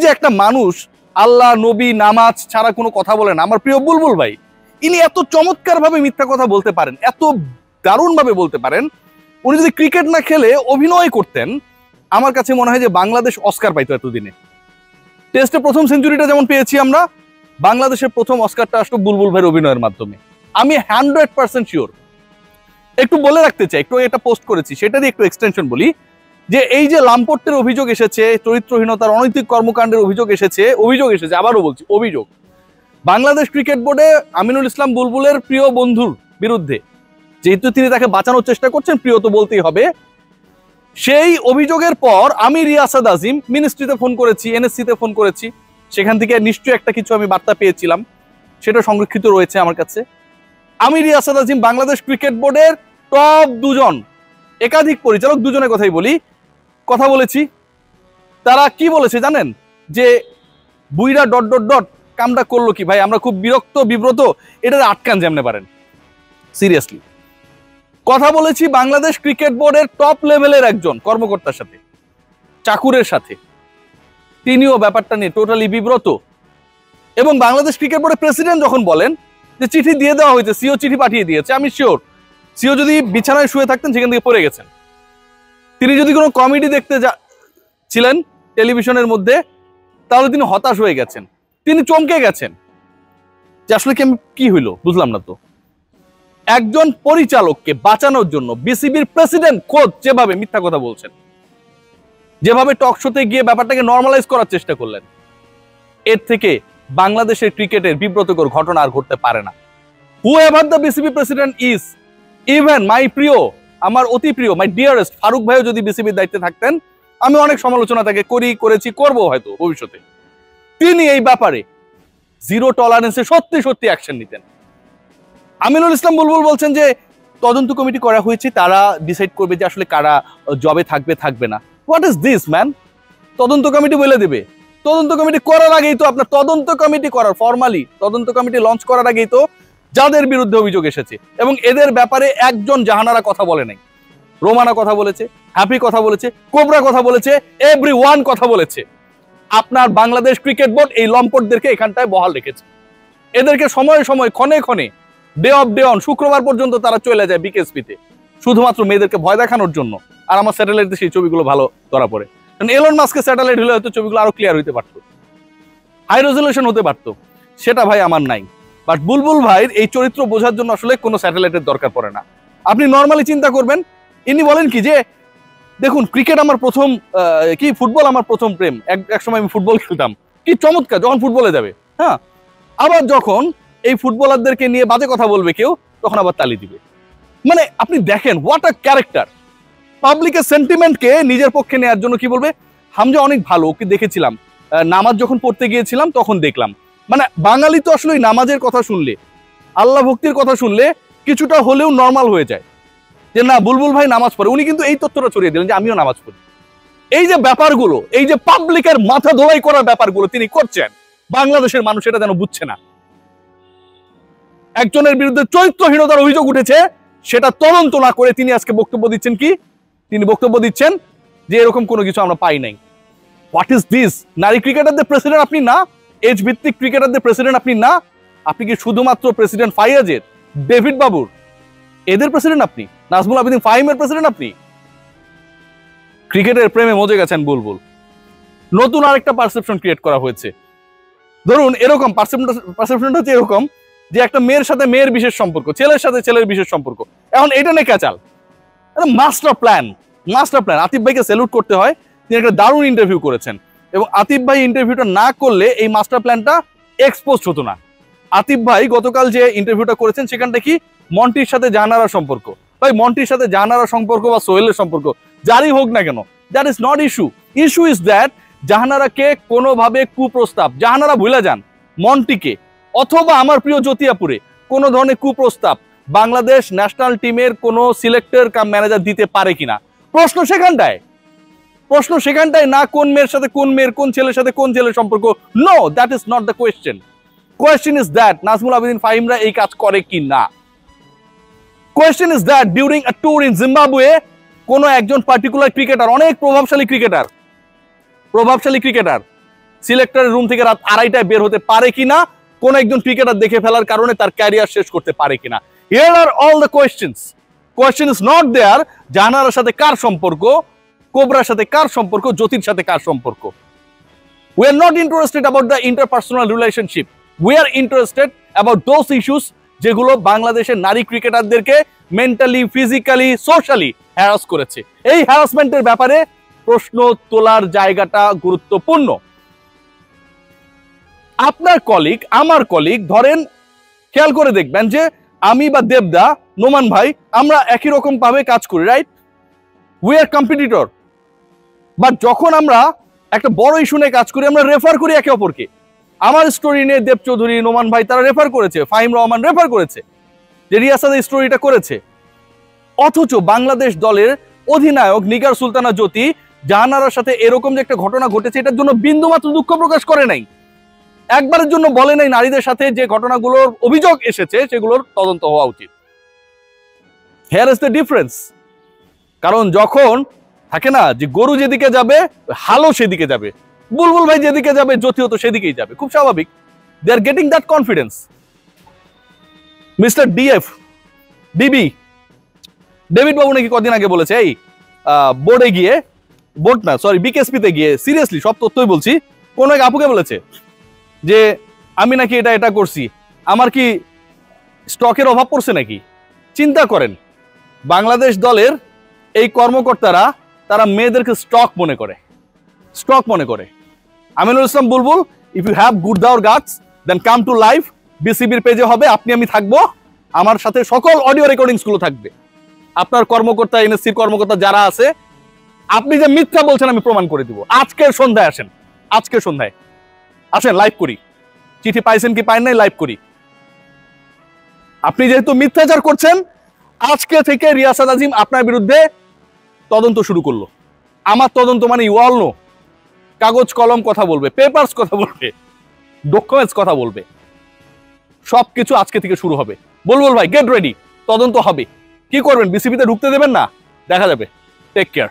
যে একটা মানুষ আল্লাহ নবী নামাজ ছাড়া কোনো কথা বলে না, আমার প্রিয় বুলবুল ভাই, ইনি এত চমৎকার ভাবে মিথ্যা কথা বলতে পারেন, এত দারুণ ভাবে বলতে পারেন। উনি যদি ক্রিকেট না খেলে অভিনয় করতেন, আমার কাছে মনে হয় যে বাংলাদেশ অস্কার পাইতো এতদিনে। টেস্টে প্রথম সেঞ্চুরিটা যেমন পেয়েছি আমরা, বাংলাদেশের প্রথম অস্কারটা আসলো বুলবুল ভাইয়ের অভিনয়ের মাধ্যমে। আমি 100% শিওর। একটু বলে রাখতে চাই, একটু এটা পোস্ট করেছি, সেটা দিয়ে একটু এক্সটেনশন বলি, যে এই যে লাম্পটের অভিযোগ এসেছে, চরিত্রহীনতার অনৈতিক কর্মকাণ্ডের অভিযোগ এসেছে, আবারও বলছি অভিযোগ, বাংলাদেশ ক্রিকেট বোর্ডে আমিনুল ইসলাম বুলবুলের প্রিয় বন্ধুর বিরুদ্ধে, যেহেতু তিনি তাকে বাঁচানোর চেষ্টা করছেন, প্রিয় তো বলতেই হবে, সেই অভিযোগের পর আমি রিয়াসাদ আজিম মিনিস্ট্রিতে ফোন করেছি, এনএসসিতে ফোন করেছি, সেখান থেকে নিশ্চয়ই একটা কিছু আমি বার্তা পেয়েছিলাম, সেটা সংরক্ষিত রয়েছে আমার কাছে। আমি রিয়াসাদ আজিম বাংলাদেশ ক্রিকেট বোর্ডের টপ দুজন একাধিক পরিচালক, দুজনের কথাই বলি, কথা বলেছি। তারা কি বলেছে জানেন? যে বুইরা ... কামটা করলো কি ভাই, আমরা খুব বিরক্ত বিব্রত, এটা আটকান যেমনে পারেন। সিরিয়াসলি কথা বলেছি বাংলাদেশ ক্রিকেট বোর্ডের টপ লেভেলের একজন কর্মকর্তার সাথে, চাকুরের সাথে, তিনিও ব্যাপারটা নিয়ে টোটালি বিব্রত। এবং বাংলাদেশ ক্রিকেট বোর্ডের প্রেসিডেন্ট যখন বলেন যে চিঠি দিয়ে দেওয়া হয়েছে, সিও চিঠি পাঠিয়ে দিয়েছে, আমি শিওর সিও যদি বিছানায় শুয়ে থাকতেন সেখান থেকে পড়ে গেছেন। তিনি যদি কোনো কমেডি দেখতে ছিলেন টেলিভিশনের মধ্যে, তাহলে তিনি হতাশ হয়ে গেছেন, তিনি চমকে গেছেন যে আসলে কি হইলো, বুঝলাম না তো। একজন পরিচালককে বাঁচানোর জন্য বিসিবির প্রেসিডেন্ট খোদ যেভাবে মিথ্যা কথা বলছেন, যেভাবে টক শোতে গিয়ে ব্যাপারটাকে নর্মালাইজ করার চেষ্টা করলেন, এর থেকে বাংলাদেশের ক্রিকেটের বিব্রতকর ঘটনা আর ঘটতে পারে না। However the BCB president is, even my প্রিয়, আমার অতি প্রিয়, মাই ডিয়ারেস্ট ফারুক ভাইও যদি বিসিবির দায়িত্বে থাকতেন, আমি অনেক সমালোচনা তাকে করেছি, করবো হয়তো ভবিষ্যতে, তিনি এই ব্যাপারে জিরো টলারেন্সে সত্যি অ্যাকশন নিতেন। আমিনুল ইসলাম বুলবুল বলছেন যে তদন্ত কমিটি করা হয়েছে, তারা ডিসাইড করবে যে আসলে কারা জবে থাকবে না। What is this man? তদন্ত কমিটি বলে দেবে? তদন্ত কমিটি করার আগেই তো আপনার তদন্ত কমিটি করার ফরমালি তদন্ত কমিটি লঞ্চ করার আগেই তো যাদের বিরুদ্ধে অভিযোগ এসেছে, এবং এদের ব্যাপারে একজন জাহানারা কথা বলে নাই। রোমানা কথা বলেছে, হ্যাপি কথা বলেছে, কোবরা কথা বলেছে, এভরিওয়ান কথা বলেছে। আপনার বাংলাদেশ ক্রিকেট বোর্ড এই লম্পটদেরকে এখানটায় বহাল রেখেছে। এদেরকে সময়ে ক্ষণে ডে অফ ডে অন, শুক্রবার পর্যন্ত তারা চলে যায় বিকেএসপিতে, শুধুমাত্র মেয়েদেরকে ভয় দেখানোর জন্য। আর আমার স্যাটেলাইটে সেই ছবিগুলো ভালো ধরা পড়ে, কারণ এলন মাস্কের স্যাটেলাইট হলে হয়তো ছবিগুলো আরো ক্লিয়ার হইতে পারতো, হাই রেজলিউশন হতে পারতো, সেটা ভাই আমার নাই। বাট বুলবুল ভাইয়ের এই চরিত্র বোঝার জন্য আসলে কোনো স্যাটেলাইটের দরকার পড়ে না। আপনি নর্মালি চিন্তা করবেন, ইনি বলেন কি যে দেখুন ক্রিকেট আমার প্রথম, ফুটবল আমার প্রথম প্রেম, এক সময় আমি ফুটবল খেলতাম, কি চমৎকার, যখন ফুটবলে যাবে, হ্যাঁ, আবার যখন এই ফুটবলারদেরকে নিয়ে বাজে কথা বলবে কেউ, তখন আবার তালি দিবে। মানে আপনি দেখেন হোয়াট আ ক্যারেক্টার। পাবলিকের সেন্টিমেন্টকে নিজের পক্ষে নেওয়ার জন্য কি বলবে, হামজা অনেক ভালো, ওকে দেখেছিলাম, নামাজ যখন পড়তে গিয়েছিলাম তখন দেখলাম। মানে বাঙালি তো আসলে নামাজের কথা শুনলে, আল্লাহ ভক্তির কথা শুনলে কিছুটা হলেও নর্মাল হয়ে যায় যে না বুলবুল ভাই নামাজ পড়ে। উনি কিন্তু এই তথ্যটা ছড়িয়ে দিলেন যে আমিও নামাজ পড়ি। এই যে ব্যাপারগুলো, এই যে পাবলিকের মাথা ধোলাই করার ব্যাপারগুলো তিনি করছেন, বাংলাদেশের মানুষ এটা যেন বুঝছে না। একজনের বিরুদ্ধে চরিত্রহীনতার অভিযোগ উঠেছে, সেটা তদন্ত না করে তিনি আজকে বক্তব্য দিচ্ছেন কি, তিনি বক্তব্য দিচ্ছেন যে এরকম কোনো কিছু আমরা পাই নাই। What is this? নারী ক্রিকেটারদের প্রেসিডেন্ট আপনি না, এজ ভিত্তিক ক্রিকেটারদের প্রেসিডেন্ট আপনি না, আপনি কি শুধুমাত্র প্রেসিডেন্ট ফাইয়াজের, ডেভিড বাবুর, এদের প্রেসিডেন্ট আপনি, নাজমুল আবেদিন ফাহিমের প্রেসিডেন্ট আপনি? ক্রিকেটের প্রেমে মজে গেছেন বুলবুল। নতুন আরেকটা পারসেপশন ক্রিয়েট করা হয়েছে। ধরুন এরকম পারসেপশনটা হচ্ছে এরকম যে একটা মেয়ের সাথে মেয়ের বিশেষ সম্পর্ক, ছেলের সাথে ছেলের বিশেষ সম্পর্ক, এখন এটা নিয়ে ক্যাচাল। Master plan. আতিফ ভাইকে স্যালুট করতে হয়, তিনি একটা দারুণ ইন্টারভিউ করেছেন, এবং আতিফ ভাই ইন্টারভিউটা না করলে এই মাস্টার প্ল্যানটা এক্সপোজ হতো না। আতিফ ভাই গতকাল যে ইন্টারভিউটা করেছেন সেখানটা কি মন্টির সাথে জাহানারার সম্পর্ক। ভাই মন্টির সাথে জাহানারার সম্পর্ক বা সোহেলের সম্পর্ক যারই হোক না কেন, that is not issue. Issue is that জাহানারাকে কোনোভাবে কুপ্রস্তাব, জাহানারা ভুলে যান, মন্টিকে অথবা আমার প্রিয় জ্যোতিয়াপুরে কোনো ধরনের কুপ্রস্তাব বাংলাদেশ ন্যাশনাল টিমের কোনো সিলেক্টর কাম ম্যানেজার দিতে পারে কিনা, প্রশ্ন সেখানটায় না কোন মেয়ের সাথে কোন মেয়ের, কোন ছেলের সাথে কোন ছেলের সম্পর্ক। No, that is not the question. Question is that Nazmul Abedin ফাহিমরা এই কাজ করে কি না। Question is that during a tour in Zimbabwe কোন একজন পার্টিকুলার ক্রিকেটার, অনেক প্রভাবশালী ক্রিকেটার, সিলেক্টরের রুম থেকে রাত 2:30টায় বের হতে পারে কিনা, কোন একজন ক্রিকেটার দেখে ফেলার কারণে তার ক্যারিয়ার শেষ করতে পারে কিনা। Here are all the questions. Question is not there জাহানারার সাথে কার সম্পর্ক, কোবরার সাথে কার সম্পর্ক, জ্যোতির সাথে কার সম্পর্ক। We are not interested about the interpersonal relationship. We are interested about those issues যেগুলো বাংলাদেশের নারী ক্রিকেটারদেরকে মেন্টালি, ফিজিক্যালি, সোশ্যালি হ্যারাস করেছে। এই হ্যারাসমেন্টের ব্যাপারে প্রশ্ন তোলার জায়গাটা গুরুত্বপূর্ণ। আপনার কলিগ, আমার কলিগ, ধরেন খেয়াল করে দেখবেন যে আমি বা দেবদা, নোমান ভাই, আমরা একই রকম ভাবে কাজ করি, right? We are competitor. But যখন আমরা একটা বড় ইস্যু নিয়ে কাজ করি, আমরা রেফার করি একে অপরকে। আমার স্টোরি নিয়ে দেব চৌধুরী, নোমান ভাই তারা রেফার করেছে, ফাহিম রহমান রেফার করেছে যে রিয়াসাদ এই স্টোরিটা করেছে। অথচ বাংলাদেশ দলের অধিনায়ক নিগার সুলতানা জ্যোতি জাহানারার সাথে এরকম যে একটা ঘটনা ঘটেছে এটার জন্য বিন্দুমাত্র দুঃখ প্রকাশ করে নাই, একবারের জন্য বলে নাই নারীদের সাথে যে ঘটনাগুলোর অভিযোগ এসেছে সেগুলোর তদন্ত হওয়া উচিত। Here is the difference. কারণ যখন থাকে না যে গরু যেদিকে যাবে হালও সেদিকে যাবে, বুলবুল ভাই যেদিকে যাবে জ্যোতিও তো সেদিকেই যাবে, খুব স্বাভাবিক। They are getting that confidence. Mister DB David Babu নাকি কদিন আগে বলেছে এই বোর্ডে গিয়ে, বোর্ড না সরি বিকেএসপিতে গিয়ে, সিরিয়াসলি সব তথ্যই বলছি, কোন এক আপুকে বলেছে যে আমি নাকি এটা করছি, আমার কি স্টকের অভাব পড়ছে নাকি। চিন্তা করেন বাংলাদেশ দলের এই কর্মকর্তারা তারা মেয়েদেরকে স্টক মনে করে। Aminul Islam Bulbul, if you have good dower guts then come to live, বিসিবির পেজে হবে, আমি থাকবো, আমার সাথে সকল অডিও রেকর্ডিংস গুলো থাকবে। আপনার কর্মকর্তা, এনএসসির কর্মকর্তা যারা আছে, আপনি যে মিথ্যা বলছেন আমি প্রমাণ করে দিব। আজকের সন্ধ্যায় আসেন লাইভ করি, চিঠি পাইছেন কি পাইন নাই লাইভ করি। আপনি যেহেতু মিথ্যাচার করছেন, আজকে থেকে রিয়াসাত আজিম আপনার বিরুদ্ধে তদন্ত শুরু করলো। আমার তদন্ত মানে ইউ অল নো, কাগজ কলম কথা বলবে, পেপারস কথা বলবে, ডকুমেন্টস কথা বলবে, সবকিছু আজকে থেকে শুরু হবে। বুলবুল ভাই গেট রেডি, তদন্ত হবে। কি করবেন? বিসিবিতে ঢুকতে দেবেন না, দেখা যাবে। Take care.